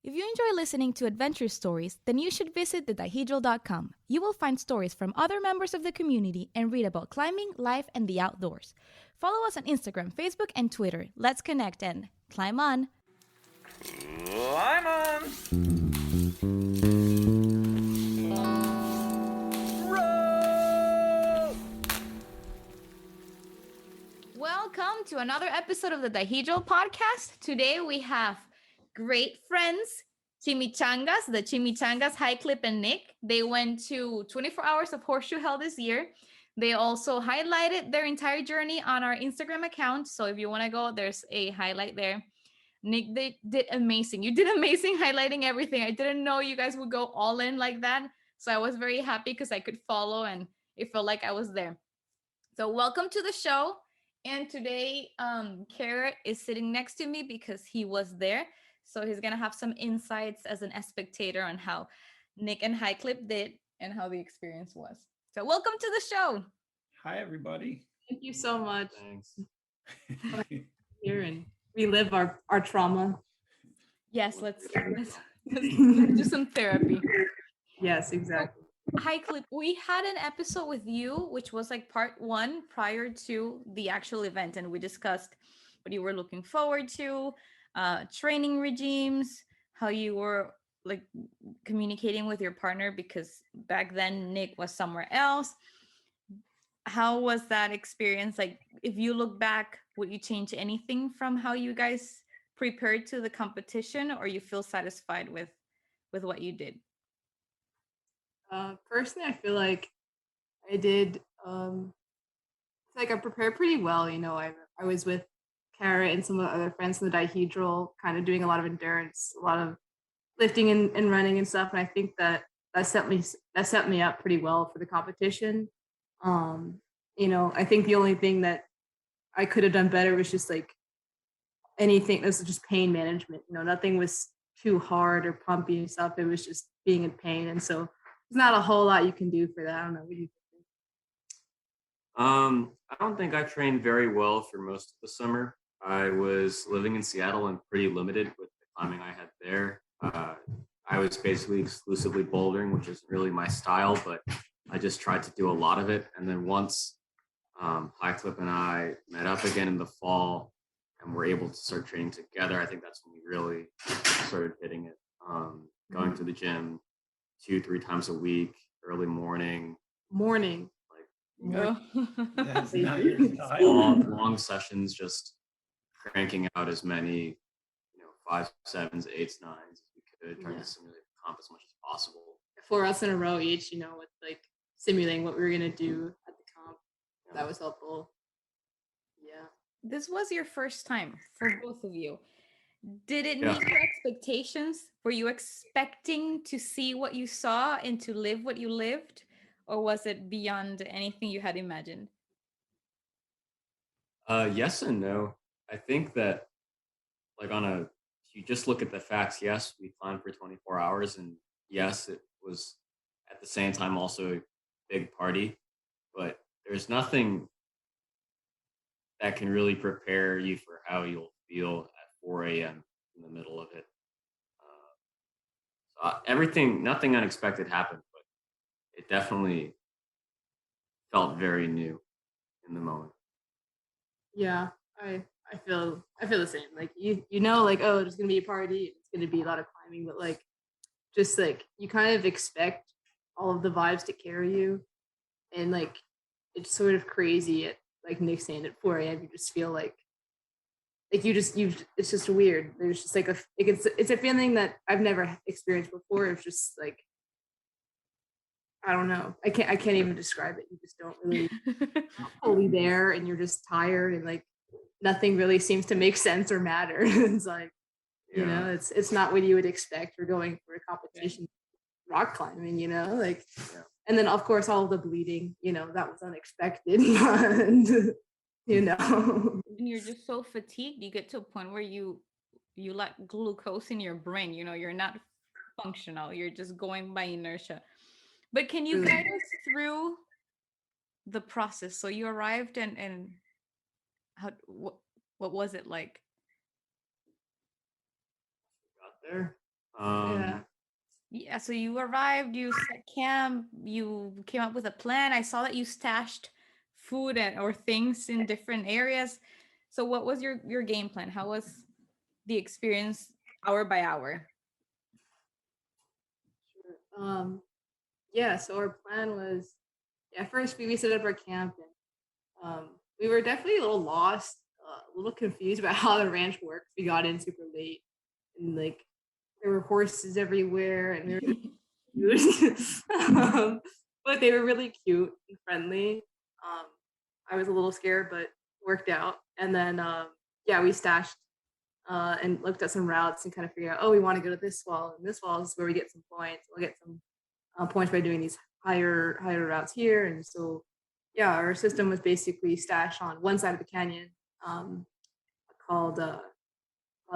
If you enjoy listening to adventure stories, then you should visit theDIHEDRAL.com. You will find stories from other members of the community and read about climbing, life, and the outdoors. Follow us on Instagram, Facebook, and Twitter. Let's connect and climb on! Climb on! Roll! Welcome to another episode of the Dihedral podcast. Today we have great friends, Chimichangas, the Chimichangas, High Clip and Nick. They went to 24 Hours of Horseshoe Hell this year. They also highlighted their entire journey on our Instagram account. So if you want to go, there's a highlight there. Nick, they did amazing. You did amazing highlighting everything. I didn't know you guys would go all in like that. So I was very happy because I could follow and it felt like I was there. So welcome to the show. And today, Carrot is sitting next to me because he was there. So he's going to have some insights as an spectator on how Nick and High Clip did and how the experience was. So welcome to the show. Hi, everybody. Thank you so much. Thanks. Here and relive our trauma. Yes, let's do some therapy. Yes, exactly. Hi, Clip. We had an episode with you, which was like part one prior to the actual event. And we discussed what you were looking forward to, training regimes, how you were like communicating with your partner, because back then Nick was somewhere else. How was that experience? Like, if you look back, would you change anything from how you guys prepared to the competition, or you feel satisfied with what you did? Personally, I feel like I did. It's like I prepared pretty well. You know, I was with Carrot and some of the other friends in the Dihedral, kind of doing a lot of endurance, a lot of lifting and running and stuff. And I think that set me up pretty well for the competition. You know, I think the only thing that I could have done better was just like anything. It was just pain management. You know, nothing was too hard or pumpy and stuff. It was just being in pain, and so there's not a whole lot you can do for that. I don't know. What do you think? I don't think I trained very well for most of the summer. I was living in Seattle and pretty limited with the climbing I had there. I was basically exclusively bouldering, which isn't really my style, but I just tried to do a lot of it. And then once High Clip and I met up again in the fall and were able to start training together, I think that's when we really started hitting it. Going to the gym 2-3 times a week, early morning. That's not your style. Long sessions, just cranking out as many, 5, 7s, 8s, 9s as we could, trying to simulate the comp as much as possible. 4 us in a row each, with like simulating what we were gonna do at the comp. That was helpful. Yeah. This was your first time for both of you. Did it meet your expectations? Were you expecting to see what you saw and to live what you lived? Or was it beyond anything you had imagined? Yes and no. I think that, if you just look at the facts, yes, we climbed for 24 hours, and yes, it was at the same time also a big party, but there's nothing that can really prepare you for how you'll feel at 4 a.m. in the middle of it. Nothing unexpected happened, but it definitely felt very new in the moment. Yeah, I feel the same. Like oh, there's gonna be a party, it's gonna be a lot of climbing, but like just like you kind of expect all of the vibes to carry you, and like it's sort of crazy at, like Nick saying, at 4 a.m. you just feel like it's just weird. There's just like it's a feeling that I've never experienced before. It's just like, I don't know. I can't even describe it. You just don't really fully there, and you're just tired, and like nothing really seems to make sense or matter. It's like, it's not what you would expect for going for a competition, rock climbing, and then of course all of the bleeding, that was unexpected. And you're just so fatigued, you get to a point where you lack glucose in your brain. You're not functional, you're just going by inertia. But can you guide us through the process? So you arrived, and what was it like? Got there. Yeah. Yeah, so you arrived, you set camp, you came up with a plan. I saw that you stashed food or things in different areas. So what was your game plan? How was the experience hour by hour? Sure. Yeah, so our plan was, yeah, first we set up our camp, and we were definitely a little lost, a little confused about how the ranch works. We got in super late, and like there were horses everywhere, and we were but they were really cute and friendly. Um, I was a little scared, but worked out. And then yeah, we stashed and looked at some routes and kind of figured out, oh, we want to go to this wall, and this wall is where we get some points. We'll get some points by doing these higher routes here. And so yeah, our system was basically stashed on one side of the canyon, um, called the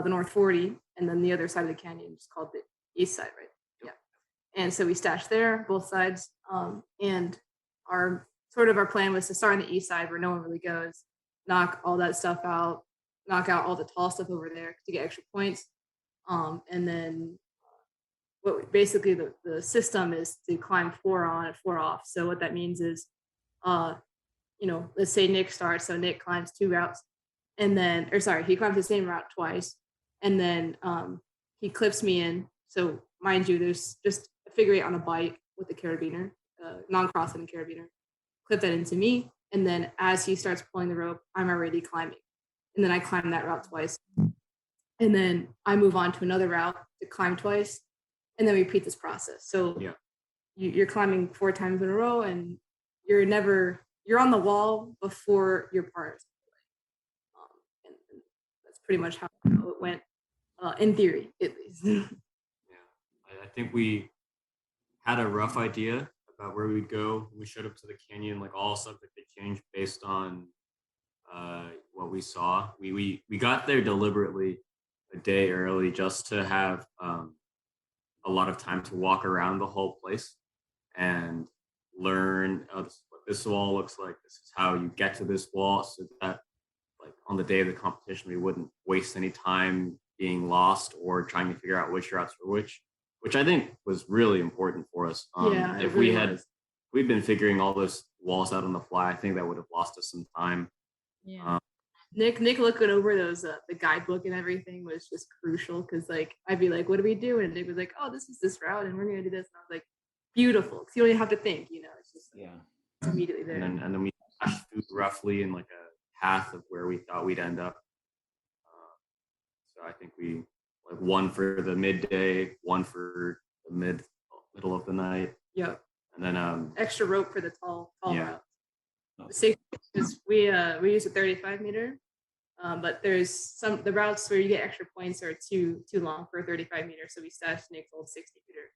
North 40, and then the other side of the canyon is called the east side, right? Yeah. And so we stashed there, both sides. And our plan was to start on the east side where no one really goes, knock all that stuff out, knock out all the tall stuff over there to get extra points. And then basically the system is to climb 4 on and 4 off. So what that means is, let's say Nick starts, so Nick climbs 2 routes, and then, he climbs the same route twice, and then he clips me in. So mind you, there's just a figure 8 on a bike with a carabiner, non-crossing carabiner, clip that into me, and then as he starts pulling the rope, I'm already climbing, and then I climb that route twice, and then I move on to another route to climb twice, and then we repeat this process. So Yeah. You're climbing 4 times in a row, and you're on the wall before your partner's. And that's pretty much how it went, in theory, at least. Yeah, I think we had a rough idea about where we'd go. We showed up to the canyon, like all subject to change based on what we saw. We got there deliberately a day early just to have a lot of time to walk around the whole place and learn this is what this wall looks like. This is how you get to this wall, so that like on the day of the competition we wouldn't waste any time being lost or trying to figure out which routes were which I think was really important for us. Yeah, if really we'd been figuring all those walls out on the fly, I think that would have lost us some time. Yeah. Nick looking over those the guidebook and everything was just crucial, because like I'd be like, what do we do? And Nick was like, oh, this is this route and we're gonna do this, and I was like, beautiful, because you don't even have to think, it's just it's immediately there. And then we stashed food roughly in like a path of where we thought we'd end up. So I think we like one for the midday, one for the middle of the night. Yep. And then Extra rope for the tall yeah. routes. Because we use a 35 meter, but there's the routes where you get extra points are too long for a 35 meter, so we stashed Nick's old 60 meter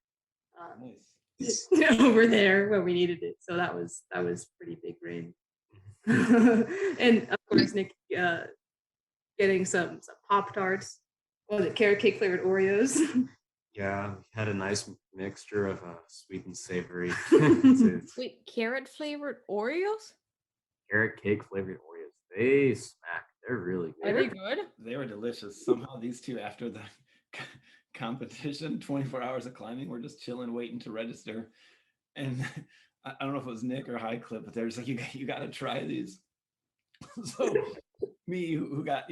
over there where we needed it. So that was pretty big brain. And of course Nick getting some Pop-Tarts. What was it, carrot cake flavored Oreos? Yeah, we had a nice mixture of sweet and savory. Wait, carrot flavored Oreos? Carrot cake flavored Oreos. They smack. They're really good. Are they good? They were delicious. Somehow these two, after the competition, 24 hours of climbing, were just chilling, waiting to register. And I don't know if it was Nick or High Clip, but they're just like, you got to try these. So me, who got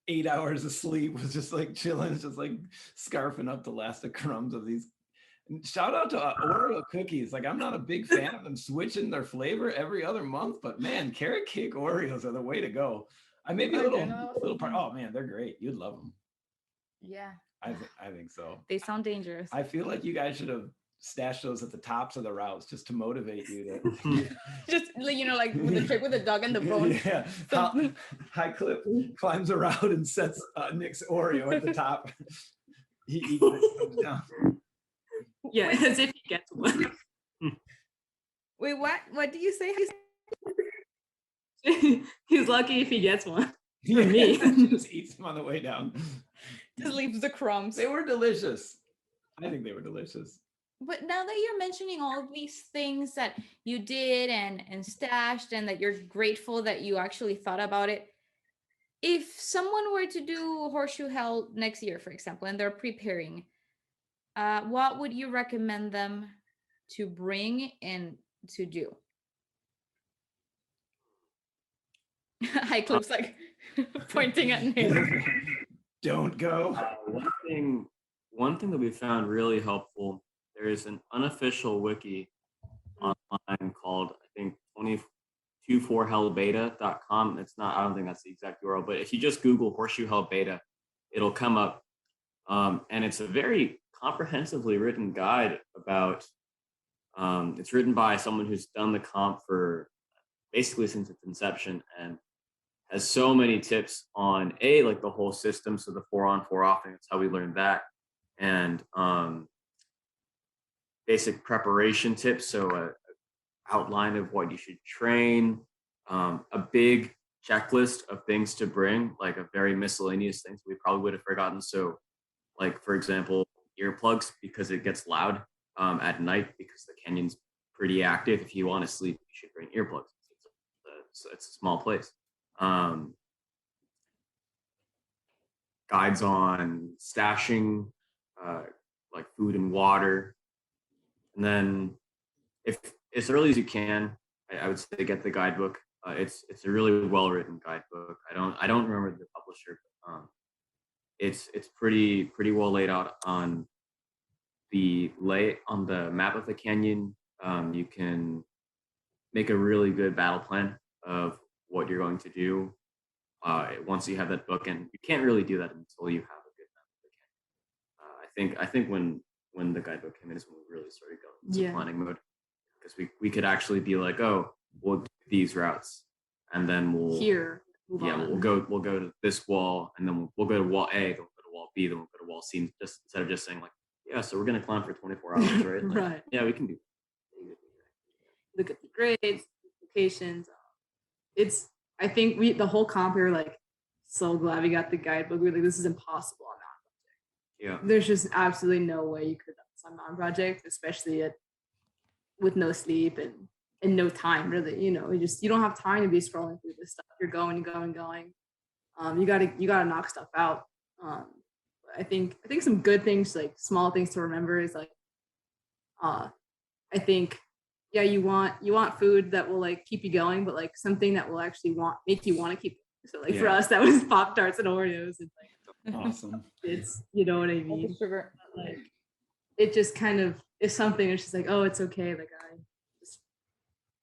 8 hours of sleep, was just like chilling, just like scarfing up the last of crumbs of these. And shout out to Oreo cookies. Like, I'm not a big fan of them switching their flavor every other month, but man, carrot cake Oreos are the way to go. I may be a little part. Oh man, they're great. You'd love them. Yeah. I think so. They sound dangerous. I feel like you guys should have stashed those at the tops of the routes just to motivate you to just like with the trick with the dog and the bone. Yeah. High Clip climbs a route and sets Nick's Oreo at the top. He eats it, comes down. Yeah, as if he gets one. Wait, what do you say? He's lucky if he gets one. For me. He just eats them on the way down. Just leaves the crumbs. They were delicious. I think they were delicious. But now that you're mentioning all these things that you did and stashed, and that you're grateful that you actually thought about it, if someone were to do Horseshoe Hell next year, for example, and they're preparing, What would you recommend them to bring and to do? High clips like pointing at Nick. Don't go. One thing that we found really helpful, there is an unofficial wiki online called, I think, 24hellbeta.com. It's not, I don't think that's the exact URL, but if you just Google Horseshoe Hell Beta, it'll come up. And it's a very comprehensively written guide about, it's written by someone who's done the comp for basically since its inception and has so many tips on like the whole system. So the 4 on 4 off, and that's how we learned that. And basic preparation tips. So outline of what you should train, a big checklist of things to bring, like a very miscellaneous things we probably would have forgotten. So like, for example, earplugs, because it gets loud at night because the canyon's pretty active. If you want to sleep, you should bring earplugs. It's a small place. Guides on stashing, like food and water. And then if as early as you can, I would say get the guidebook. It's a really well-written guidebook. I don't remember the publisher, but it's pretty well laid out on the map of the canyon. You can make a really good battle plan of what you're going to do once you have that book, and you can't really do that until you have a good map of the canyon. I think when the guidebook came in is when we really started going into planning mode, because we could actually be like, oh, we'll do these routes, and then we'll we'll go to this wall, and then we'll go to wall A, then we'll go to wall B, then we'll go to wall C, just instead of just saying like, yeah, so we're gonna climb for 24 hours, right? Like, Right. Yeah, we can do that. Look at the grades, locations. I think the whole comp, we were like so glad we got the guidebook. We were like, this is impossible on non-project. Yeah. There's just absolutely no way you could have done this on non-project, especially with no sleep and no time really. You don't have time to be scrolling through this stuff. You're going. You gotta knock stuff out. I think some good things, like small things to remember, is like I think you want food that will like keep you going, but like something that will actually make you want to keep going. So like for us, that was Pop-Tarts and Oreos, and like Awesome. it's, you know what I mean? Sugar. But, like it just kind of is something. It's just like, oh, it's okay. Like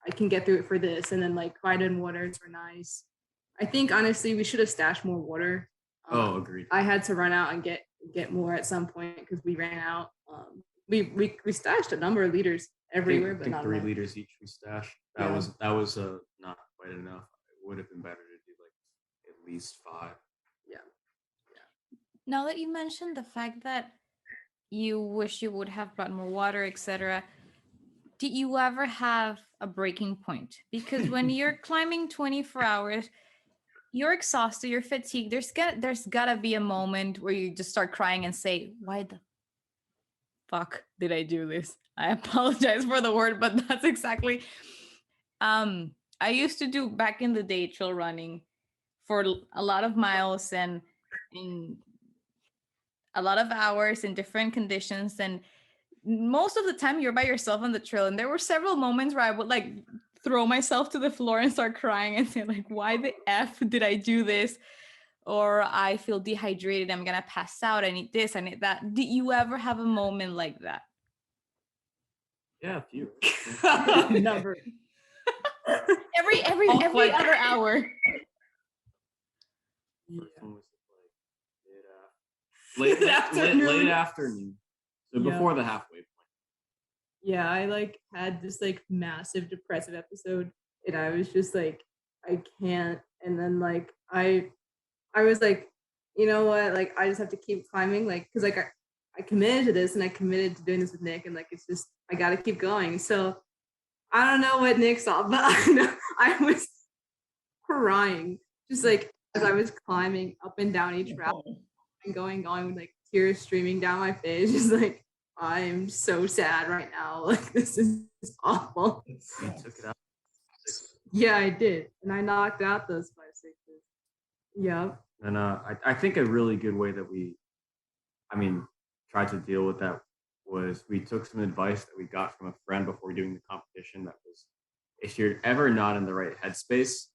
I can get through it for this. And then like vitamin waters were nice. I think honestly we should have stashed more water. Agreed. I had to run out and get more at some point because we ran out. We stashed a number of liters everywhere, but not 3 enough. liters each we stashed. That was not quite enough. It would have been better to do like at least 5. Now that you mentioned the fact that you wish you would have brought more water, etc., did you ever have a breaking point? Because when you're climbing 24 hours, you're exhausted, you're fatigued. There's gotta be a moment where you just start crying and say, why the fuck did I do this? I apologize for the word, but that's exactly. I used to do back in the day trail running for a lot of miles and in a lot of hours in different conditions, and most of the time you're by yourself on the trail. And there were several moments where I would like throw myself to the floor and start crying and say like, why the F did I do this? Or I feel dehydrated, I'm gonna pass out, I need this, I need that. Did you ever have a moment like that? Yeah, a few. Number. every other hour. Late afternoon. So before the halfway point. Yeah, I like had this like massive depressive episode, and I was just like, I can't. And then like I was like, you know what? Like I just have to keep climbing, like because like I committed to this, and I committed to doing this with Nick, and like it's just I got to keep going. So I don't know what Nick saw, but I was crying just like as I was climbing up and down each route and going with like tears streaming down my face, just like I'm so sad right now. Like this is awful. You took it out. Yeah, I did, and I knocked out those 5 6s. Yeah. And I think a really good way that we, tried to deal with that was we took some advice that we got from a friend before doing the competition. That was, if you're ever not in the right headspace,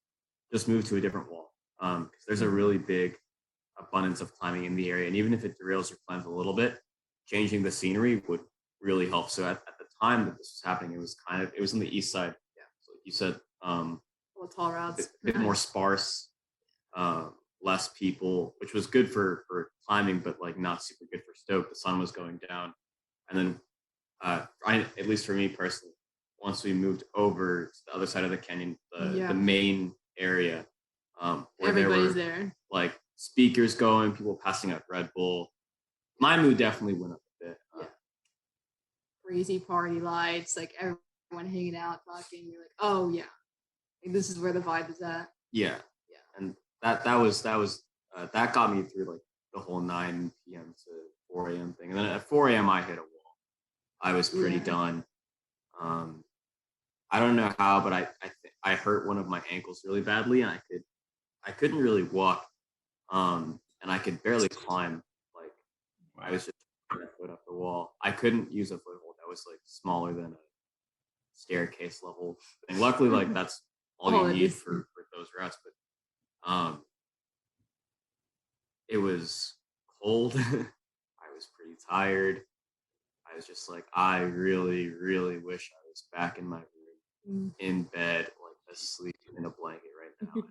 just move to a different wall. Because there's a really big abundance of climbing in the area, and even if it derails your plans a little bit, changing the scenery would really help. So at the time that this was happening, it was on the east side. Yeah, so like you said, Well, tall routes. a bit more sparse, less people, which was good for climbing, but like not super good for stoke. The sun was going down, and then at least for me personally, once we moved over to the other side of the canyon, the main area, where everybody's there, like speakers going, people passing out Red Bull, my mood definitely went up a bit. Crazy party lights, like everyone hanging out, talking. You're like, oh yeah, like, this is where the vibe is at. Yeah, and that got me through like the whole 9 p.m. to 4 a.m. thing, and then at 4 a.m. I hit a wall. I was pretty done. I don't know how, but I hurt one of my ankles really badly, and I couldn't really walk, and I could barely climb. Like I was just trying to foot up the wall. I couldn't use a foothold that was like smaller than a staircase level thing. Luckily, like that's all you need for those routes. But it was cold. I was pretty tired. I was just like, I really, really wish I was back in my room, in bed, like asleep in a blanket right now.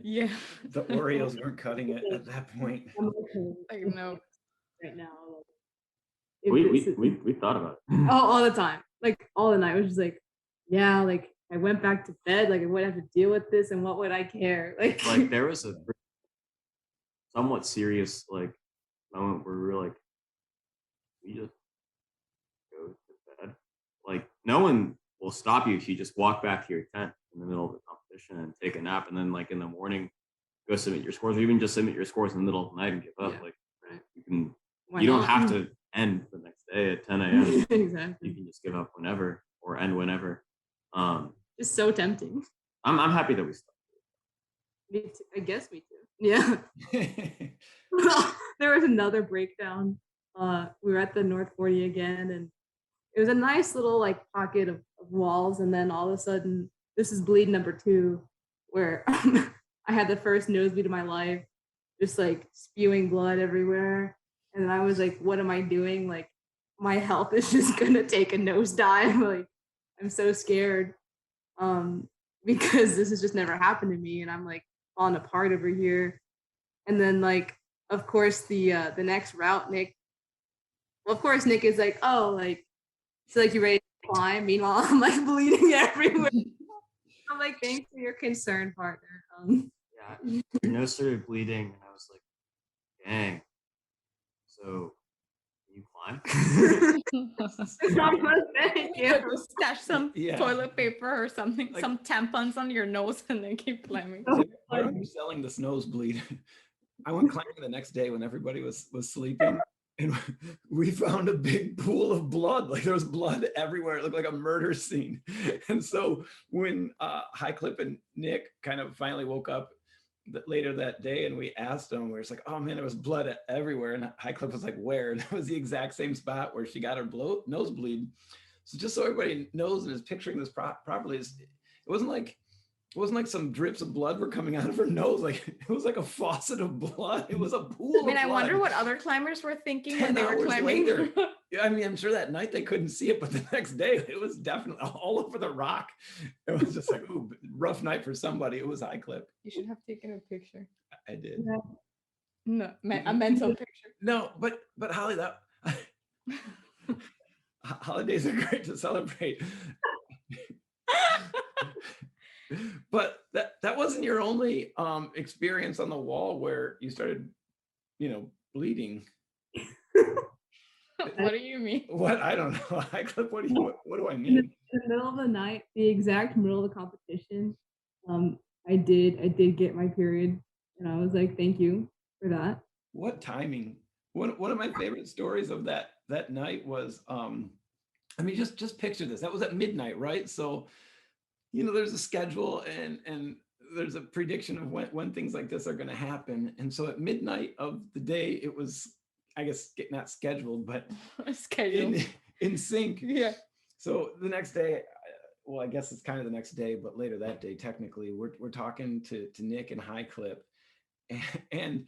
Yeah. The Oreos weren't cutting it at that point. I know. Right now, We thought about it. all the time, like all the night. It was just like, yeah, like I went back to bed, like I wouldn't have to deal with this, and what would I care? Like there was a somewhat serious like moment where we were like, we just go to bed. Like no one will stop you if you just walk back to your tent in the middle of the competition and take a nap, and then like in the morning go submit your scores, or even just submit your scores in the middle of the night and give up. Like you can. Why you don't not? have to end the next day at 10 a.m. Exactly. You can just give up whenever or end whenever. It's so tempting. I'm happy that we stopped. Me too. I guess me too. Yeah. There was another breakdown. We were at the North 40 again, and it was a nice little like pocket of walls, and then all of a sudden, this is bleed number 2, where I had the first nosebleed of my life, just like spewing blood everywhere. And I was like, what am I doing? Like, my health is just gonna take a nosedive. Like, I'm so scared. Because this has just never happened to me, and I'm like falling apart over here. And then like, of course, the next route, Nick. Well, of course, Nick is like, oh, like, so like you ready to climb? Meanwhile, I'm like bleeding everywhere. I'm like, thanks for your concern, partner. Yeah, your nose started bleeding, and I was like, dang. So, can you climb? Thank you. Stash some toilet paper or something, like, some tampons on your nose, and then keep climbing. Why are you selling this nosebleed? I went climbing the next day when everybody was sleeping, and we found a big pool of blood. Like there was blood everywhere. It looked like a murder scene. And so when High Clip and Nick kind of finally woke up later that day, and we asked them, we were like, oh man, there was blood everywhere. And High Clip was like, where? And it was the exact same spot where she got her nosebleed. So just so everybody knows and is picturing this properly, it wasn't like some drips of blood were coming out of her nose. Like it was like a faucet of blood. It was a pool. I mean, of I blood. wonder what other climbers were thinking when they were climbing. Yeah, I mean, I'm sure that night they couldn't see it, but the next day it was definitely all over the rock. It was just like, ooh, rough night for somebody. It was High Clip. You should have taken a picture. I did. No, a mental picture. No, but Holly, that holidays are great to celebrate. But that wasn't your only experience on the wall where you started, bleeding. What do you mean? What? I don't know. What do I mean? In the middle of the night, the exact middle of the competition, I did get my period, and I was like, thank you for that. What timing? One of my favorite stories of that night was, I mean, just picture this. That was at midnight, right? So, there's a schedule and there's a prediction of when things like this are going to happen. And so at midnight of the day, it was I guess not scheduled, but Schedule. in sync. Yeah. So the next day, well, I guess it's kind of the next day, but later that day, technically, we're talking to Nick and High Clip, and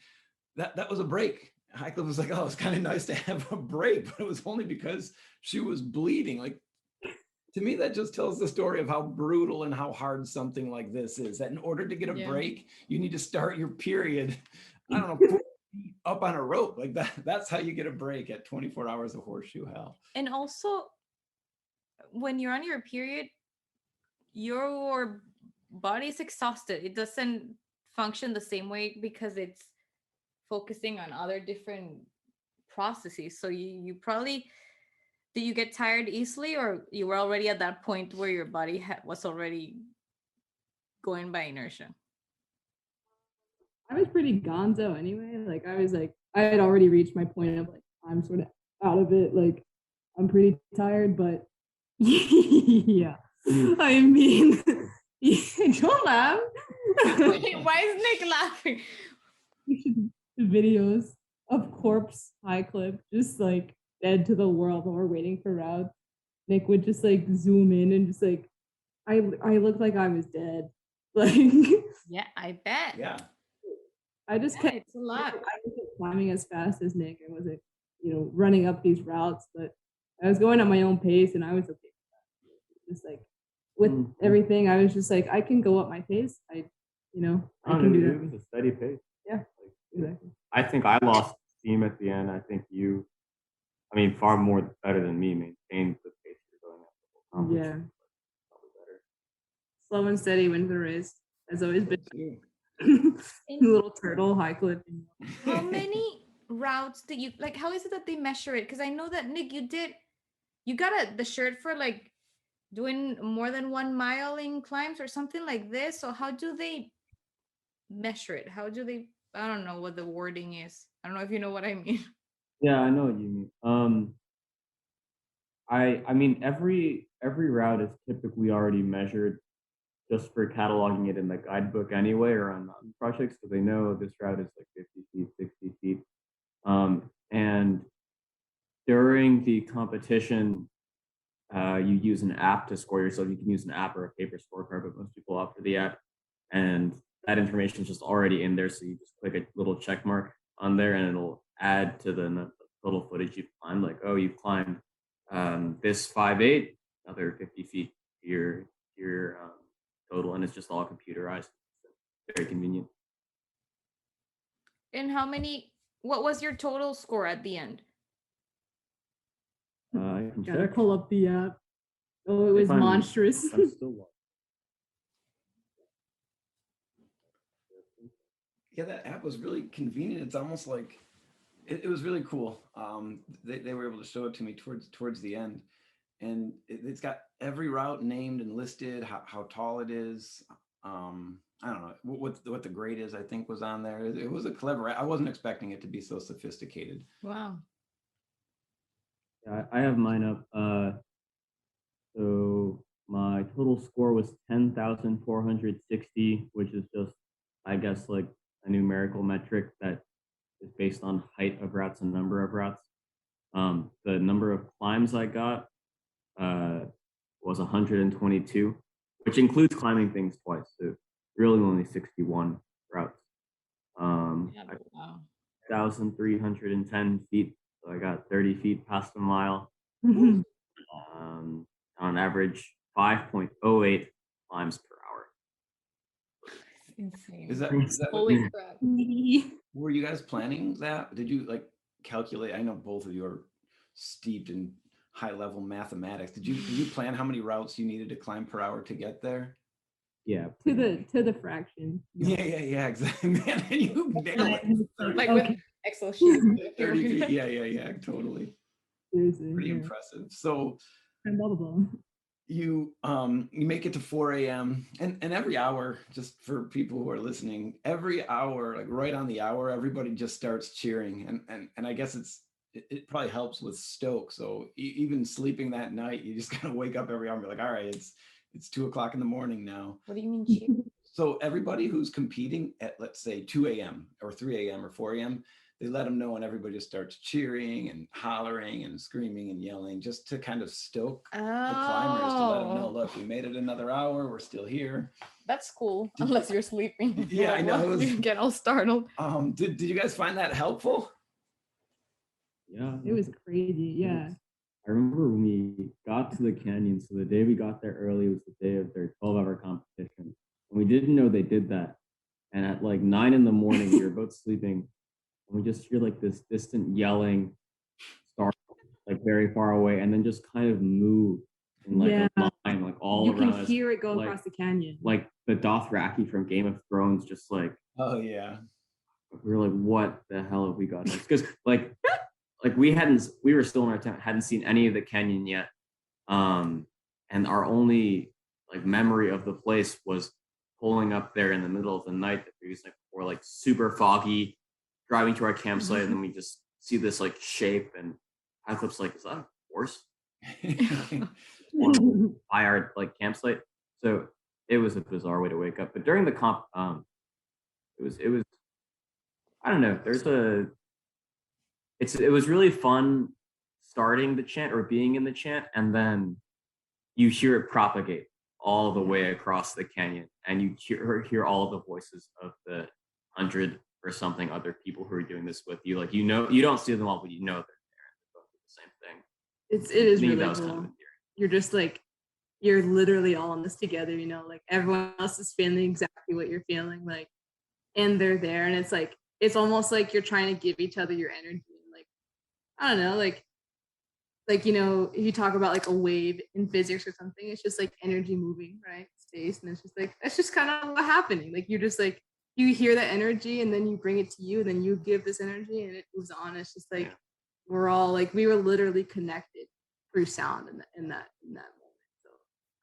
that was a break. High Clip was like, oh, it's kind of nice to have a break, but it was only because she was bleeding. Like, to me, that just tells the story of how brutal and how hard something like this is. That in order to get a break, you need to start your period, I don't know, 4 feet up on a rope. Like that's how you get a break at 24 hours of horseshoe hell. And also, when you're on your period, your body is exhausted. It doesn't function the same way because it's focusing on other different processes. So you probably, do you get tired easily, or you were already at that point where your body was already going by inertia? I was pretty gonzo anyway. Like I was like, I had already reached my point of like, I'm sort of out of it. Like I'm pretty tired, but yeah. I mean, don't laugh. Why is Nick laughing? You should do videos of corpse High Clip just like dead to the world while we're waiting for routes. Nick would just like zoom in and just like, I looked like I was dead. Like Yeah, I bet. Yeah. I just kept, it's a lot. I wasn't climbing as fast as Nick. I wasn't, running up these routes, but I was going at my own pace and I was okay with that. Just like with everything, I was just like, I can go up my pace. I can do that. It was a steady pace. Yeah, exactly. I think I lost steam at the end. I think you, far more better than me, maintained the pace you're going at. Yeah. Probably better. Slow and steady wins the race. Has always been. And Little turtle High Clip. how many routes do you like? How is it that they measure it? Because I know that Nick, you got the shirt for like doing more than 1 mile in climbs or something like this. So how do they measure it? How do they? I don't know what the wording is. I don't know if you know what I mean. Yeah, I know what you mean. I mean every route is typically already measured just for cataloging it in the guidebook anyway, or on mountain projects, so they know this route is like 50 feet, 60 feet. And during the competition, you use an app to score yourself. You can use an app or a paper scorecard, but most people opt for the app. And that information is just already in there. So you just click a little check mark on there and it'll add to the total footage you've climbed. Like, oh, you've climbed this 5.8, another 50 feet to your total. And it's just all computerized. Very convenient. And what was your total score at the end? I can Gotta check. pull up the app. Oh, it was monstrous. I'm still watching. Yeah, that app was really convenient. It's almost like it was really cool. They were able to show it to me towards the end, and it's got every route named and listed, how tall it is. I don't know what the grade is. I think was on there. It was a clever. I wasn't expecting it to be so sophisticated. Wow. Yeah, I have mine up. So my total score was 10,460, which is just, I guess, like a numerical metric that is based on height of routes and number of routes. The number of climbs I got was 122, which includes climbing things twice. So really only 61 routes. Wow. 1,310 feet. So I got 30 feet past a mile. On average, 5.08 climbs per hour. Insane. Is that Holy crap. Were you guys planning that? Did you like calculate? I know both of you are steeped in high level mathematics. Did you plan how many routes you needed to climb per hour to get there? Yeah. to the fraction. Yeah, exactly. Man, you nailed it. Like with Excel sheets. 30 feet. Yeah, totally. Seriously, Pretty yeah. impressive. So And blah, blah, blah. you make it to 4 a.m. and every hour, just for people who are listening, every hour, like right on the hour, everybody just starts cheering. And I guess it probably helps with stoke. So even sleeping that night, you just kind of wake up every hour and be like, all right, it's 2 o'clock in the morning now. What do you mean cheer? So everybody who's competing at, let's say, 2 a.m. or 3 a.m. or 4 a.m., they let them know, and everybody just starts cheering and hollering and screaming and yelling, just to kind of stoke the climbers, to let them know, look, we made it another hour, we're still here. That's cool, unless you're sleeping. Yeah, I know. You get all startled. Did you guys find that helpful? Yeah. It was crazy. Yeah. I remember when we got to the canyon, so the day we got there early was the day of their 12-hour competition. And we didn't know they did that. And at like 9 in the morning, we were both sleeping, and we just hear like this distant yelling start like very far away, and then just kind of move in like a line, like all you around can us. hear it go like, across the canyon. Like the Dothraki from Game of Thrones, just like, oh yeah. We were like, what the hell have we got? Because like we were still in our tent, hadn't seen any of the canyon yet. And our only like memory of the place was pulling up there in the middle of the night the previous night before, like super foggy, driving to our campsite, and then we just see this like shape, and Highcliff's like, is that a horse? By our like campsite. So it was a bizarre way to wake up. But during the comp, it was I don't know, it was really fun starting the chant or being in the chant, and then you hear it propagate all the way across the canyon, and you hear all of the voices of the 100 or something other people who are doing this with you. Like, you know, you don't see them all, but you know they're there and they're both doing the same thing. It is Me, really that was cool. kind of endearing. You're just like, you're literally all in this together, you know, like everyone else is feeling exactly what you're feeling, like, and they're there, and it's like, it's almost like you're trying to give each other your energy. Like, I don't know, like, you know, if you talk about like a wave in physics or something, it's just like energy moving, right? Space. And it's just like, that's just kind of what's happening. Like, you're just like, you hear that energy, and then you bring it to you, and then you give this energy, and it moves on. It's just like, we're all like, we were literally connected through sound in that moment. So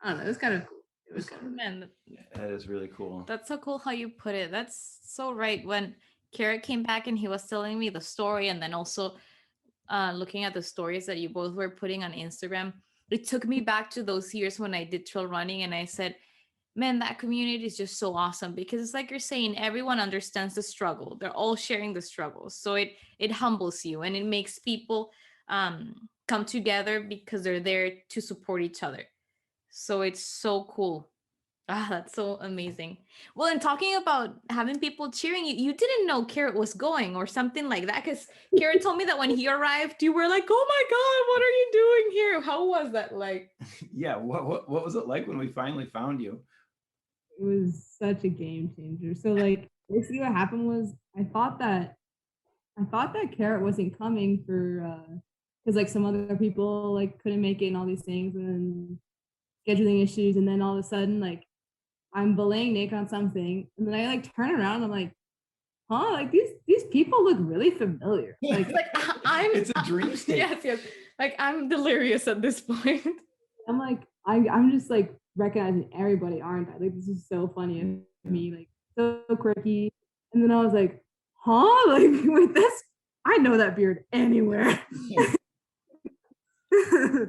I don't know, it was kind of cool. It was kind of Man, That is really cool. that's so cool how you put it. That's so right. When Carrot came back and he was telling me the story, and then also looking at the stories that you both were putting on Instagram, it took me back to those years when I did trail running, and I said, man, that community is just so awesome, because it's like you're saying, everyone understands the struggle. They're all sharing the struggles. So it humbles you, and it makes people come together because they're there to support each other. So it's so cool. That's so amazing. Well, and talking about having people cheering you, you didn't know Carrot was going or something like that, because Carrot told me that when he arrived, you were like, "Oh my God, what are you doing here?" How was that like? Yeah, what was it like when we finally found you? It was such a game changer. So like, basically what happened was, I thought that Carrot wasn't coming for because like some other people like couldn't make it and all these things, and then scheduling issues, and then all of a sudden like I'm belaying Nick on something, and then I like turn around and I'm like, huh, like these people look really familiar. Like, Like I'm It's a dream state. Yes. Like I'm delirious at this point. I'm like, I'm just like recognizing everybody, aren't I? Like, this is so funny of me, like so quirky. And then I was like, huh? Like, with this, I know that beard anywhere. So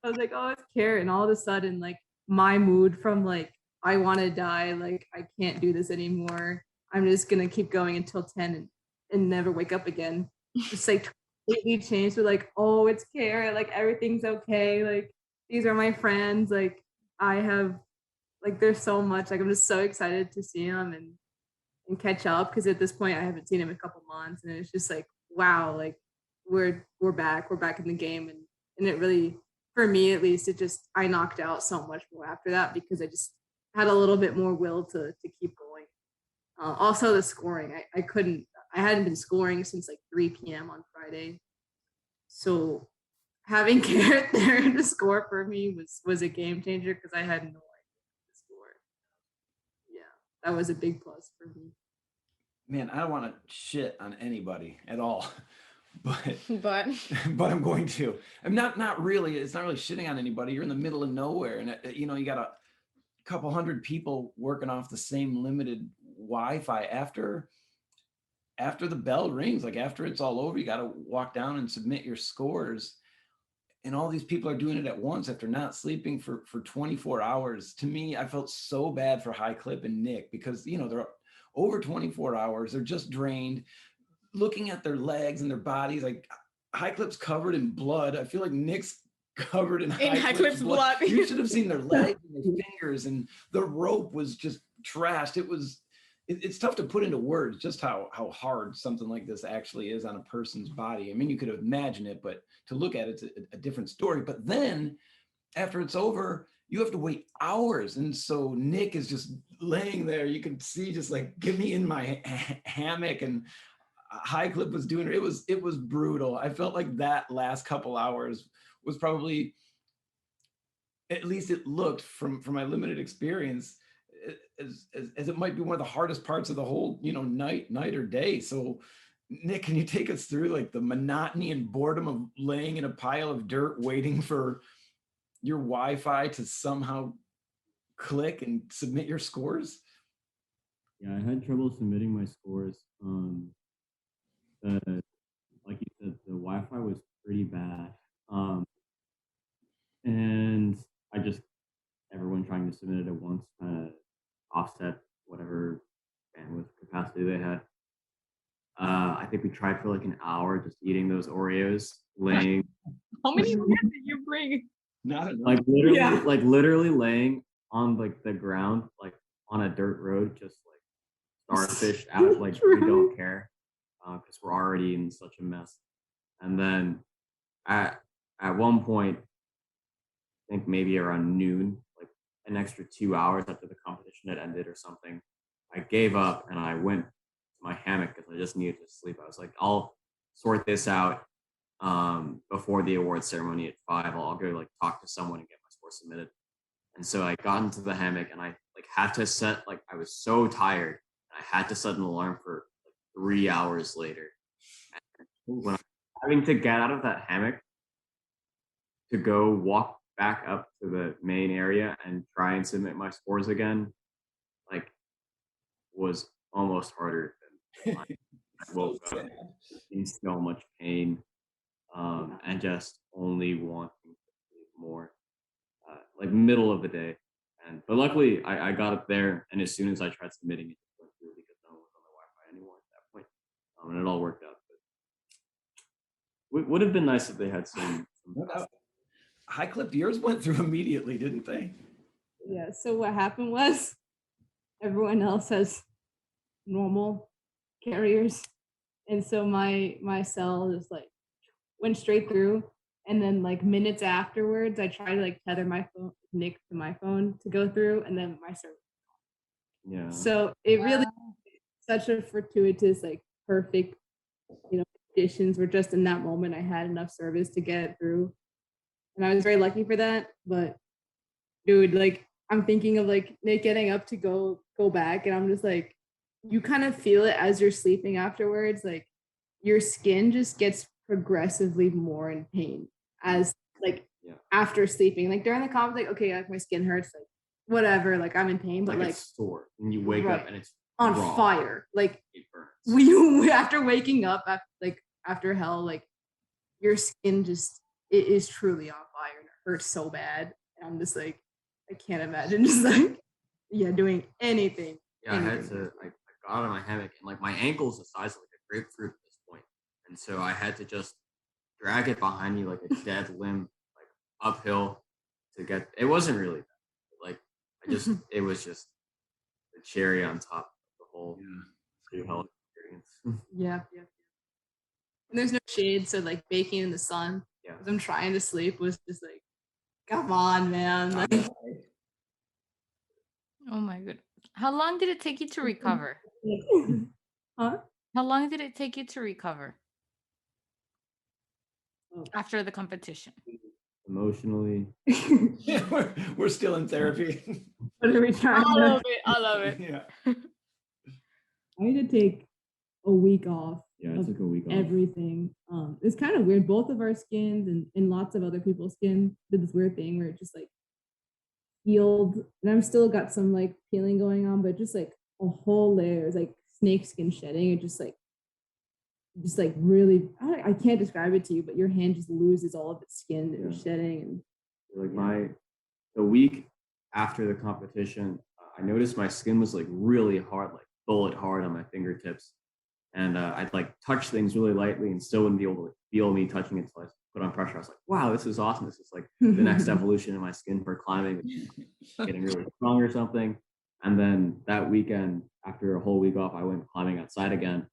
I was like, oh, it's Carrot. And all of a sudden, like, my mood from like, I want to die, like, I can't do this anymore, I'm just gonna keep going until 10 and never wake up again, just like completely changed to like, oh, it's Carrot, like everything's okay, like these are my friends, like I have, like, there's so much, like I'm just so excited to see him and catch up, because at this point I haven't seen him in a couple months, and it's just like, wow, like we're back in the game, and it really, for me at least, it just, I knocked out so much more after that, because I just had a little bit more will to keep going. Also the scoring, I hadn't been scoring since like 3 p.m. on Friday, so having Carrot there to score for me was a game changer, because I had no idea how to score. Yeah, that was a big plus for me. Man, I don't want to shit on anybody at all, but But I'm going to. I'm not really. It's not really shitting on anybody. You're in the middle of nowhere, and you know, you got a couple hundred people working off the same limited Wi-Fi. After the bell rings, like after it's all over, you got to walk down and submit your scores, and all these people are doing it at once after not sleeping for 24 hours. To me, I felt so bad for Highclip and Nick, because you know, they're over 24 hours, they're just drained, looking at their legs and their bodies, like High Clip's covered in blood. I feel like Nick's covered in High Clip's blood. You should have seen their legs and their fingers, and the rope was just trashed. It's tough to put into words just how hard something like this actually is on a person's body. I mean, you could imagine it, but to look at it's a different story. But then after it's over, you have to wait hours. And so Nick is just laying there. You can see just like, get me in my hammock. And High Clip was doing it. It was brutal. I felt like that last couple hours was probably, at least it looked from my limited experience, as it might be one of the hardest parts of the whole, night or day. So Nick, can you take us through like the monotony and boredom of laying in a pile of dirt waiting for your Wi-Fi to somehow click and submit your scores? Yeah, I had trouble submitting my scores. Like you said, the Wi-Fi was pretty bad. And everyone trying to submit it at once kind of offset whatever bandwidth capacity they had. I think we tried for like an hour just eating those Oreos, laying. How many Oreos did you bring? Not enough. Like literally laying on like the ground, like on a dirt road, just like starfish out, like we don't care, because we're already in such a mess. And then at one point, I think maybe around noon, like an extra 2 hours after the competition had ended or something, I gave up and I went to my hammock because I just needed to sleep. I was like, I'll sort this out before the award ceremony at 5. I'll go like talk to someone and get my score submitted. And so I got into the hammock and I like had to set, like I was so tired, I had to set an alarm for like 3 hours later. And when I'm having to get out of that hammock to go walk back up to the main area and try and submit my scores again, like was almost harder than I woke up in so much pain, and just only wanting to sleep more, like middle of the day. But luckily I got up there, and as soon as I tried submitting, it just went through because no one was on the Wi-Fi anymore at that point, and it all worked out. But it would have been nice if they had some High Clip, yours went through immediately, didn't they? Yeah, so what happened was everyone else has normal carriers, and so my cell just like went straight through, and then like minutes afterwards I tried to like tether my phone, Nick, to my phone to go through, and then my service. Yeah. So it really such a fortuitous, like perfect, conditions were just in that moment I had enough service to get it through, and I was very lucky for that. But dude, like I'm thinking of like Nick getting up to go back, and I'm just like, you kind of feel it as you're sleeping afterwards, like your skin just gets progressively more in pain as like after sleeping. Like during the comp, like okay, like my skin hurts, like whatever, like I'm in pain, but like it's sore and you wake up and it's on raw. fire, like It burns. we after waking up after hell, like your skin just, it is truly on fire and it hurts so bad, and I'm just like, I can't imagine just like doing anything. I had to, I got out of my hammock, and like my ankle's the size of like a grapefruit at this point. And so I had to just drag it behind me like a dead limb, like uphill to get, it wasn't really bad. Like it was just the cherry on top of the whole hell experience. Yeah. And there's no shade, so like baking in the sun as I'm trying to sleep was just like, come on, man. Like, Oh my goodness. How long did it take you to recover? huh? How long did it take you to recover after the competition? Emotionally. Yeah, we're still in therapy. What are we trying I love it. Yeah. I had to take a week off. Yeah, I took a week off. Everything. It's kind of weird. Both of our skins and lots of other people's skin did this weird thing where it just like healed, and I'm still got some like peeling going on, but just like a whole layer, it's like snake skin shedding. It just like really, I can't describe it to you, but your hand just loses all of its skin that was shedding. And like the week after the competition, I noticed my skin was like really hard, like bullet hard on my fingertips. and I'd like touch things really lightly and still wouldn't be able to feel me touching it until I put on pressure. I was like, wow, this is awesome. This is like the next evolution in my skin for climbing, getting really strong or something. And then that weekend, after a whole week off, I went climbing outside again.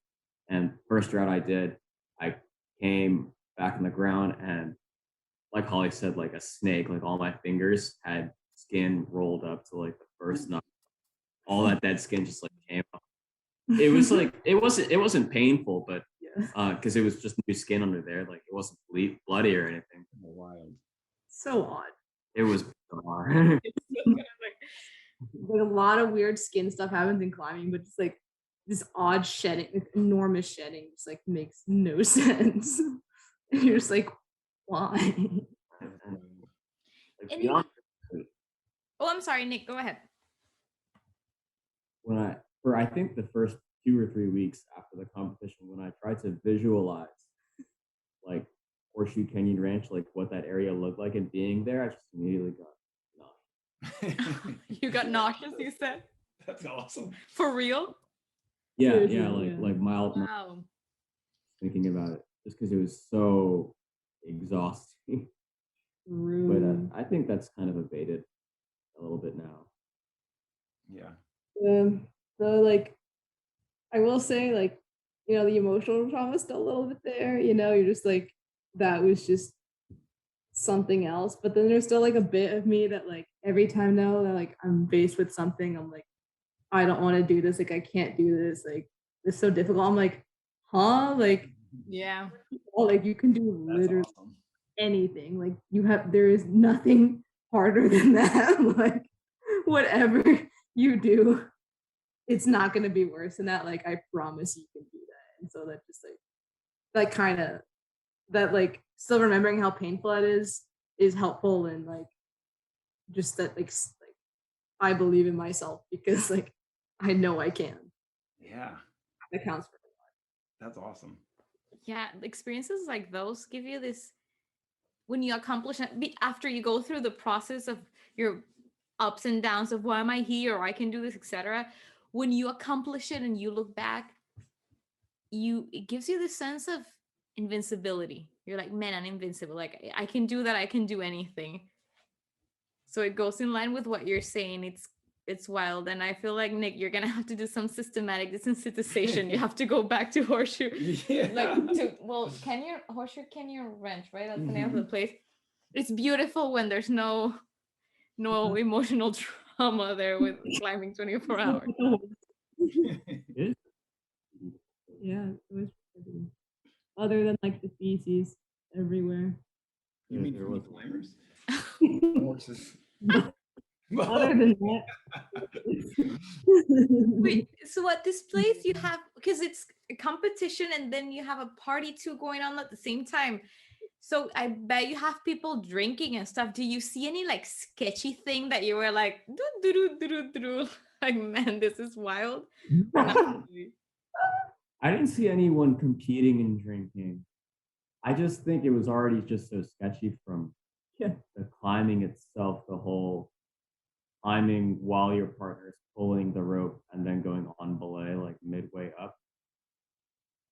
And first route I did, I came back in the ground, and like Holly said, like a snake, like all my fingers had skin rolled up to like the first nut. All that dead skin just like came up. It was like it wasn't painful, but because it was just new skin under there, like it wasn't bloody or anything. Wild. So odd. It was bizarre. Like a lot of weird skin stuff happens in climbing, but just like this odd shedding, like enormous shedding, just like makes no sense. And you're just like, why? Like, beyond, Oh, I'm sorry, Nick. Go ahead. when I think the first 2 or 3 weeks after the competition, when I tried to visualize like Horseshoe Canyon Ranch, like what that area looked like and being there, I just immediately got nauseous. You got nauseous, you said? That's awesome. For real? Yeah, Seriously, like mild Wow. thinking about it, just because it was so exhausting. But I think that's kind of abated a little bit now. Yeah. So like I will say, like, you know, the emotional trauma is still a little bit there, you know, you're just like, that was just something else. But then there's still like a bit of me that like every time now that like I'm faced with something, I'm like, I don't want to do this, like I can't do this, like it's so difficult. I'm like, huh? Like, Yeah. oh, like you can do That's literally awesome. anything. Like there is nothing harder than that. Like whatever you do, it's not going to be worse than that. Like I promise you can do that. And so that just like kind of that like still remembering how painful it is helpful, and like just that like I believe in myself because like I know I can. Yeah. That counts for a lot. That's awesome. Yeah, experiences like those give you this, when you accomplish it, after you go through the process of your ups and downs of why am I here, or I can do this, etc. When you accomplish it and you look back, it gives you this sense of invincibility. You're like, man, I'm invincible. Like I can do that. I can do anything. So it goes in line with what you're saying. It's wild, and I feel like, Nick, you're gonna have to do some systematic desensitization. You have to go back to Horseshoe, Yeah. like to Horseshoe Canyon Ranch, right? That's the name of the place. It's beautiful when there's no emotional trauma there with climbing 24 hours. Yeah, it was pretty. Other than like the feces everywhere. You mean There from the was- climbers? Horses. Other than that. Wait, so at this place you have, because it's a competition and then you have a party too going on at the same time. So I bet you have people drinking and stuff. Do you see any like sketchy thing that you were like, like, man, this is wild? Or not really? I didn't see anyone competing in drinking. I just think it was already just so sketchy from the climbing itself, the whole climbing while your partner's pulling the rope and then going on belay like midway up.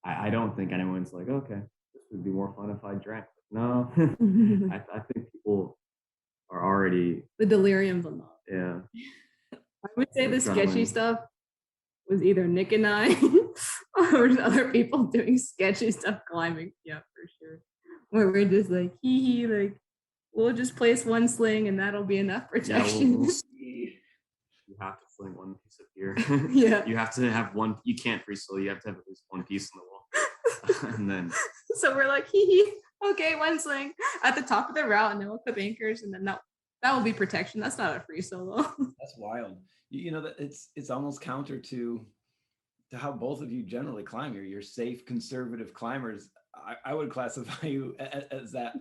I don't think anyone's like, okay, this would be more fun if I drank. No, I think people are already The delirium's on that. yeah. I would say the sketchy Adrenaline. stuff was either Nick and I or other people doing sketchy stuff climbing. Yeah, for sure. Where we're just like, hee, like, we'll just place one sling and that'll be enough Yeah, protection. we'll see. You have to sling one piece of gear. Yeah. You have to have one. You can't freestyle. You have to have at least one piece in the wall, and then So we're like, hee, okay, one sling at the top of the route, and then we'll clip anchors, and then that will be protection. That's not a free solo. That's wild. You know that it's almost counter to how both of you generally climb. You're safe, conservative climbers. I would classify you as that,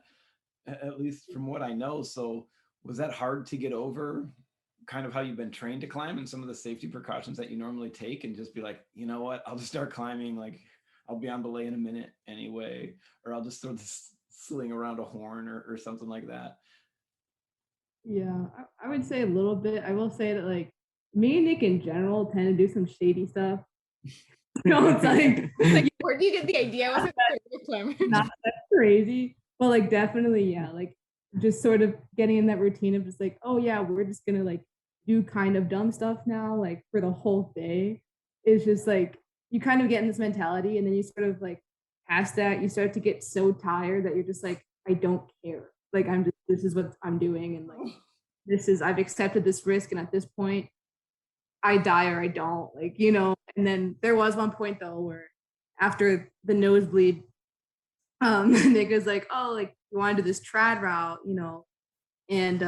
at least from what I know. So was that hard to get over, kind of how you've been trained to climb and some of the safety precautions that you normally take, and just be like, you know what, I'll just start climbing, like I'll be on belay in a minute anyway, or I'll just throw this sling around a horn or something like that? Yeah, I would say a little bit. I will say that like me and Nick in general tend to do some shady stuff. No, it's like Like, where do you get the idea? I was a climber. not that crazy, but like definitely, yeah, like just sort of getting in that routine of just like, oh yeah, we're just gonna like do kind of dumb stuff now, like for the whole day. It's just like you kind of get in this mentality, and then you sort of like past that, you start to get so tired that you're just like, I don't care. Like I'm just this is what I'm doing, and like this is I've accepted this risk, and at this point, I die or I don't, like, you know. And then there was one point though where after the nosebleed, Nick was like, oh, like you want to do this trad route, you know. And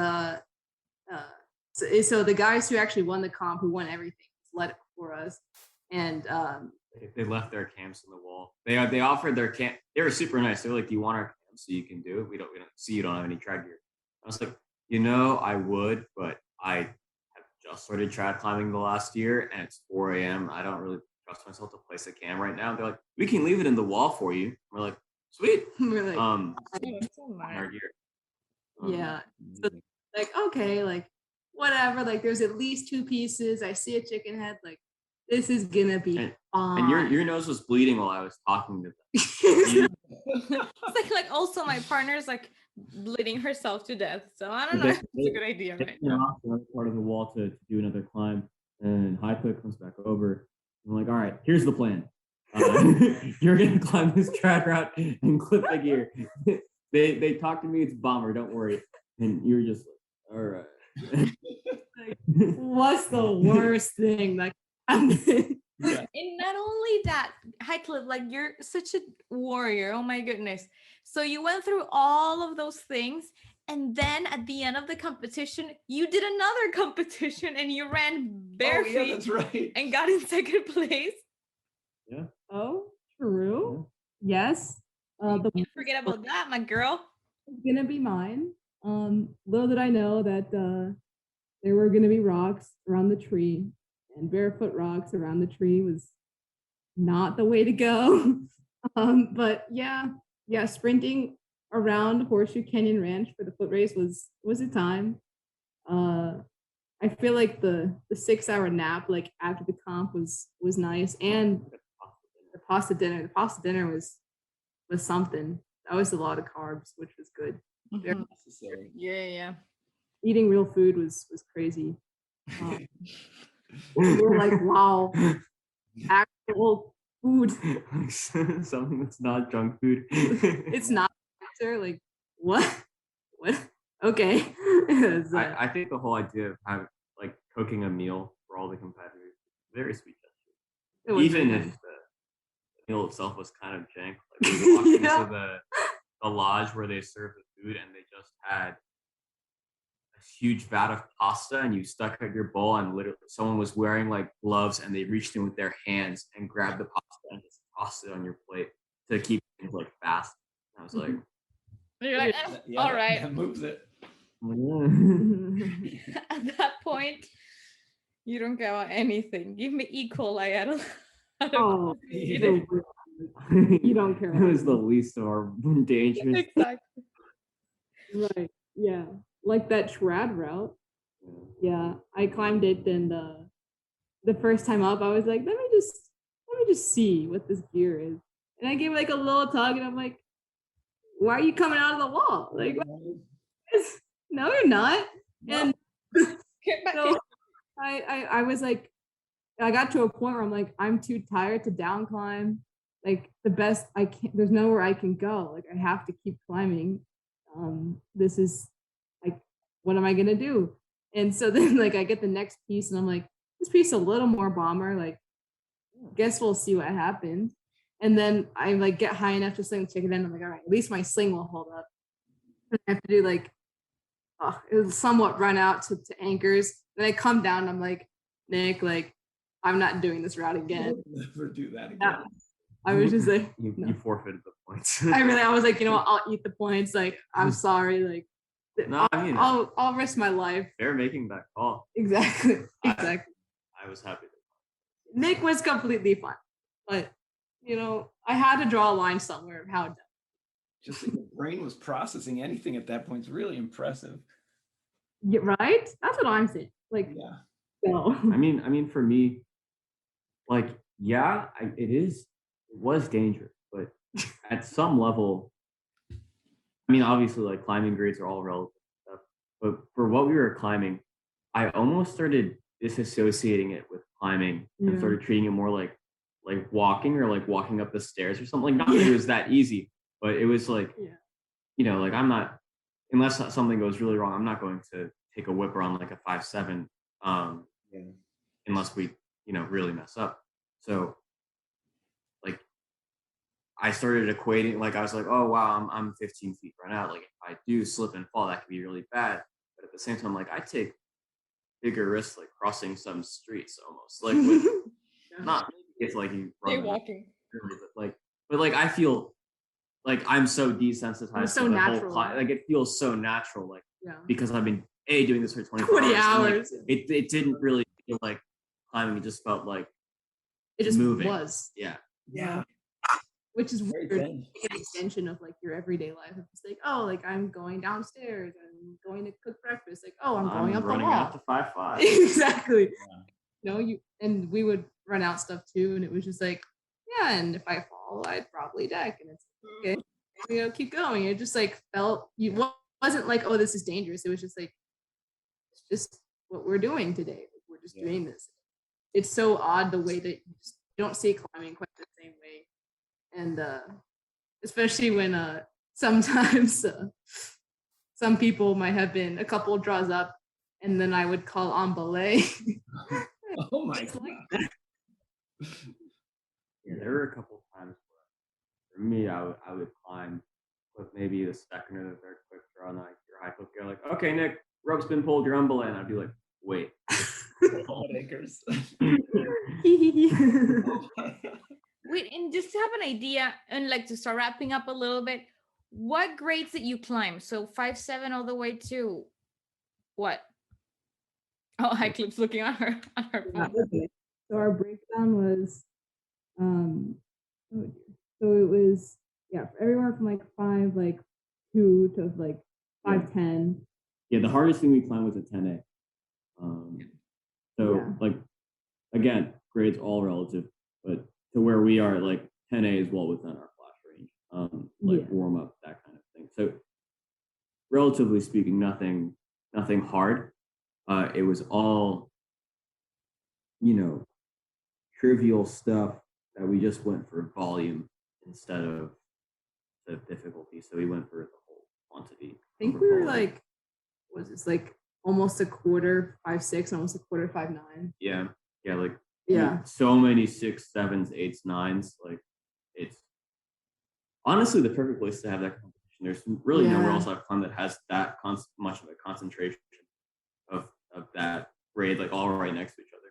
so the guys who actually won the comp, who won everything, led it for us. And They left their camps in the wall. They offered their camp. They were super nice. They were like, "Do you want our camp so you can do it? We don't see you don't have any trad gear." I was like, I would, but I have just started trad climbing the last year, and it's 4 a.m. I don't really trust myself to place a cam right now. They're like, "We can leave it in the wall for you." We're like, "Sweet." we're like, On Oh, our gear. yeah. So like, okay, like whatever. Like there's at least 2 pieces. I see a chicken head. Like this is gonna be fine. And your nose was bleeding while I was talking to them. It's like also my partner's like bleeding herself to death. So I don't know if it's a good idea right They're now. off the other part of the wall to do another climb, and Highcliff comes back over. I'm like, all right, here's the plan. You're gonna climb this trad route and clip the gear. They talked to me. It's bomber. Don't worry. And you're just like, all right. What's the worst thing? Like, And not only that, Highcliff, like you're such a warrior. Oh my goodness. So you went through all of those things, and then at the end of the competition, you did another competition and you ran bare Oh, yeah, feet that's right. and got in second place. oh, true. Yes. The Can't forget about that, my girl. was gonna be mine. Little did I know that there were gonna be rocks around the tree, and barefoot rocks around the tree was not the way to go. But yeah, sprinting around Horseshoe Canyon Ranch for the foot race was a time. I feel like the 6-hour nap like after the comp was nice, and the pasta dinner. The pasta dinner was something. That was a lot of carbs, which was good. Mhm. Necessary. Yeah. Eating real food was crazy. We were like, wow, actual food. Something that's not junk food. It's not sir, like what? Okay. It's, I think the whole idea of having like cooking a meal for all the competitors is very sweet gesture. it was Even very if nice. the meal itself was kind of jank. Like we walked Yeah. into the lodge where they served the food, and they just had a huge vat of pasta, and you stuck out your bowl, and literally someone was wearing like gloves, and they reached in with their hands and grabbed the pasta and just tossed it on your plate to keep things like fast. And I was like, You're like, Yeah, all right. that moves it. At that point, you don't care about anything. Give me E. coli. I don't Oh, eat Yeah. it. You don't care It was the least of our dangers. Exactly. right. Yeah. Like that trad route. Yeah. I climbed it, and the first time up, I was like, let me just see what this gear is. And I gave like a little tug, and I'm like, why are you coming out of the wall? Like, no, you're not. And Get back so I was like, I got to a point where I'm like, I'm too tired to down climb. Like the best I can, there's nowhere I can go. Like I have to keep climbing. This is like, what am I gonna do? And so then like I get the next piece, and I'm like, this piece a little more bomber. Like, guess we'll see what happens. And then I like get high enough to sling the chicken in. I'm like, all right, at least my sling will hold up. And I have to do like, it was somewhat run out to anchors. Then I come down, and I'm like, Nick, like, I'm not doing this route again. Never do that again. Yeah. I was just like, you no. forfeited the points. I was like, you know what, I'll eat the points. Like, I'm sorry. Like, No, I mean, I'll risk my life. they're making that call. Exactly. I- Exactly. I was happy. Nick was completely fine. But, you know, I had to draw a line somewhere of how. Just that your brain was processing anything at that point is really impressive. Yeah, right? That's what I'm saying. Like, Yeah. no. I mean, for me, like It was dangerous, but at some level, I mean, obviously, like climbing grades are all relative stuff, but for what we were climbing, I almost started disassociating it with climbing and started treating it more like walking or like walking up the stairs or something. Like, not that it was that easy, but it was like, like I'm not, unless something goes really wrong, I'm not going to take a whip around like a 5'7", unless we, really mess up. So, like, I started equating, like, I was like, oh wow, I'm 15 feet right now. Like, if I do slip and fall, that could be really bad. But at the same time, like, I take bigger risks, like crossing some streets almost, like with, not if like you run walking, but I feel like I'm so desensitized It's so to the natural. whole like it feels so natural, like because I've been doing this for 20 hours. And, like, it didn't really feel like climbing. It just felt like it just moving. was. Yeah. Which is Very weird. dense. An extension of like your everyday life. It's like, oh, like I'm going downstairs, I'm going to cook breakfast. Like, oh, I'm going up the running wall. out to 5'5". Exactly. And we would run out stuff too, and it was just like, and if I fall, I'd probably deck, and it's okay. Keep going. It just like felt wasn't like, oh, this is dangerous. It was just like, it's just what we're doing today. Like, we're just doing this. It's so odd the way that you just don't see climbing quite the same way. And especially when sometimes some people might have been a couple draws up, and then I would call on belay. Oh my god! There were a couple times where, for me, I would climb with maybe the second or the third quick draw, and like your high clip, you're like, okay, Nick, rope's been pulled, you're on belay, and I'd be like, wait. Acres. Wait, and just to have an idea, and like to start wrapping up a little bit, what grades did you climb? So 5'7" all the way to what? Oh, High Clip's looking on her phone. Okay. So our breakdown was, so it was everywhere from like 5'2" to like 5'10". Yeah, the hardest thing we climbed was a 10A. Like, again, grades all relative, but to where we are, like 10A is well within our flash range, warm up, that kind of thing. So relatively speaking, nothing hard. It was all, trivial stuff that we just went for volume instead of the difficulty. So we went for the whole quantity. I think we were like, was this like almost a quarter 5'6", almost a quarter 5'9". Yeah, like so many 6s, 7s, 8s, 9s. Like, it's honestly the perfect place to have that competition. There's really nowhere else I've climbed that has that much of a concentration of that grade, like all right next to each other.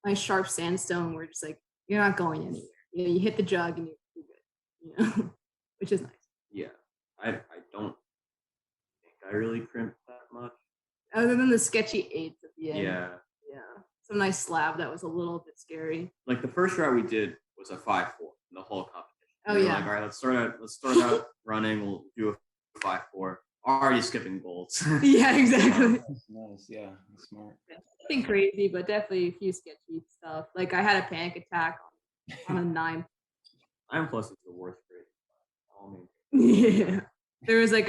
Like sharp sandstone, where just like you're not going anywhere. You hit the jug and you're good. Which is nice. Yeah, I don't think I really crimped that much. Other than the sketchy 8s at the end. Yeah. Some nice slab that was a little bit scary. Like the first route we did was a 5'4" in the whole competition. Oh, Like, all right, let's start out running. We'll do a 5'4". Already skipping bolts. Yeah, exactly. Nice. Yeah, that's smart. Nothing crazy, but definitely a few sketchy stuff. Like I had a panic attack on a 9. 9+ is the worst grade. Yeah. There was like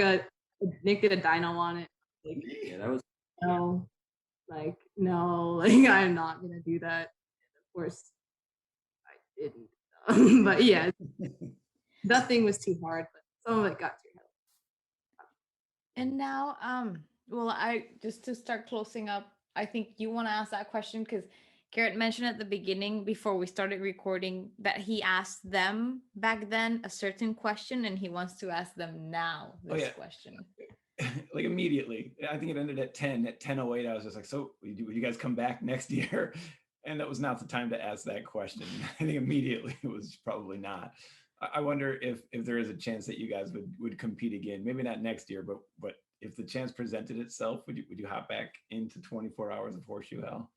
Nick did a dyno on it. Like, that was no, I'm not gonna do that. And of course, I didn't. But yeah, nothing was too hard, but some of it got too hard. And now, well, I just to start closing up, I think you want to ask that question because Garrett mentioned at the beginning before we started recording that he asked them back then a certain question, and he wants to ask them now this question. Like immediately, I think it ended at 10. At 10:08, I was just like, "So, would you guys come back next year?" And that was not the time to ask that question. I think immediately it was probably not. I wonder if there is a chance that you guys would compete again. Maybe not next year, but if the chance presented itself, would you hop back into 24 hours of Horseshoe Hell?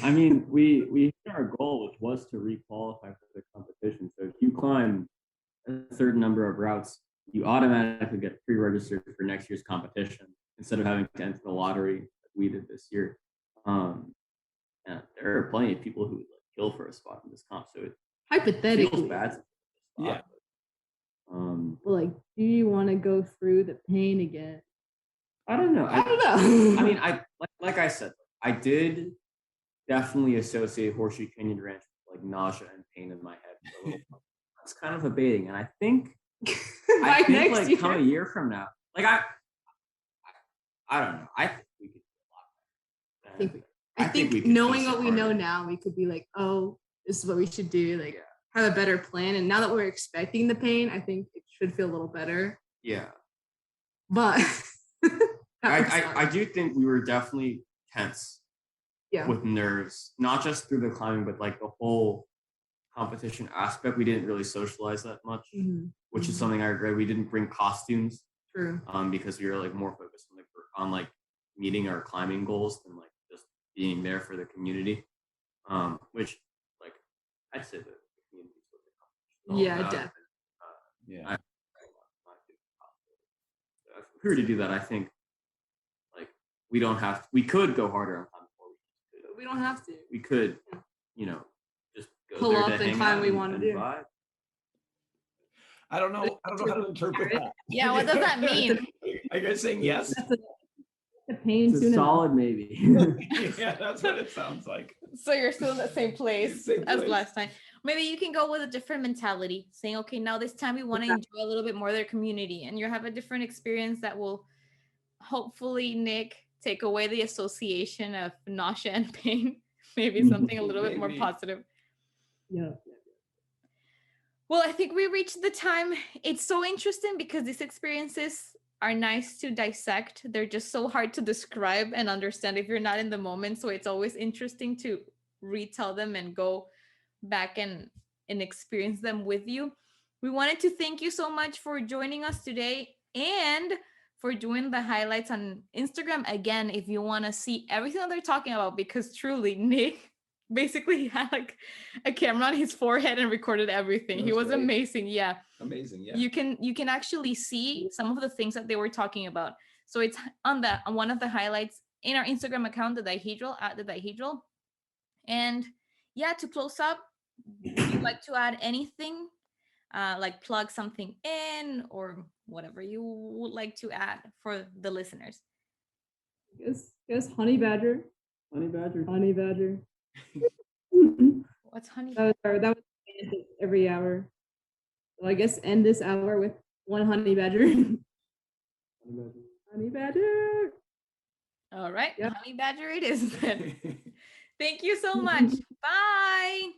I mean, we hit our goal, which was to re-qualify for the competition. So if you climb a certain number of routes, you automatically get pre-registered for next year's competition instead of having to enter the lottery like we did this year. And Yeah, there are plenty of people who would like kill for a spot in this comp, so it Hypothetically, feels bad. Yeah. but like, do you want to go through the pain again? I don't know. I don't know. I mean, like I said, I did definitely associate Horseshoe Canyon Ranch with like nausea and pain in my head for a little while. That's kind of abating, and I think By next like year. come a year from now, like I don't know. I think we could do a lot better. I think we could knowing push what it we know harder. now, we could be like, oh, this is what we should do. Like, have a better plan. And now that we're expecting the pain, I think it should feel a little better. Yeah. But I do think we were definitely tense yeah. with nerves, not just through the climbing, but like the whole competition aspect. We didn't really socialize that much, which is something I regret. We didn't bring costumes, True. Because we were like more focused on like meeting our climbing goals than like just being there for the community. Which like I'd say the community is what the competition is all about. Definitely. Yeah. If we were to do that, I think like we could go harder on climbing before we don't have to. we could, just go Pull there up to and hang climb out we want to do. vibe. I don't know how to interpret that. Yeah, what does that mean? Are you guys saying yes? The pain It's a solid maybe. Yeah, that's what it sounds like. So you're still in the same place Same as place. last time. Maybe you can go with a different mentality, saying, okay, now this time we want to enjoy a little bit more of their community, and you have a different experience that will hopefully, Nick, take away the association of nausea and pain. Maybe something a little bit more Maybe. positive. Yeah. Well, I think we reached the time. It's so interesting because these experiences are nice to dissect. They're just so hard to describe and understand if you're not in the moment. So it's always interesting to retell them and go back and experience them with you. We wanted to thank you so much for joining us today and for doing the highlights on Instagram again if you want to see everything that they're talking about, because truly Nick basically had like a camera on his forehead and recorded everything. He was great. amazing. Yeah. Amazing. Yeah. You can actually see some of the things that they were talking about. So it's on one of the highlights in our Instagram account, the Dihedral, at the Dihedral. And yeah, to close up, would you like to add anything? Like plug something in or whatever you would like to add for the listeners. Guess honey badger. Honey badger. Honey badger. What's honey? That was every hour. So I guess end this hour with one honey badger. Honey badger. All right, Yep. honey badger it is then. Thank you so much. Bye.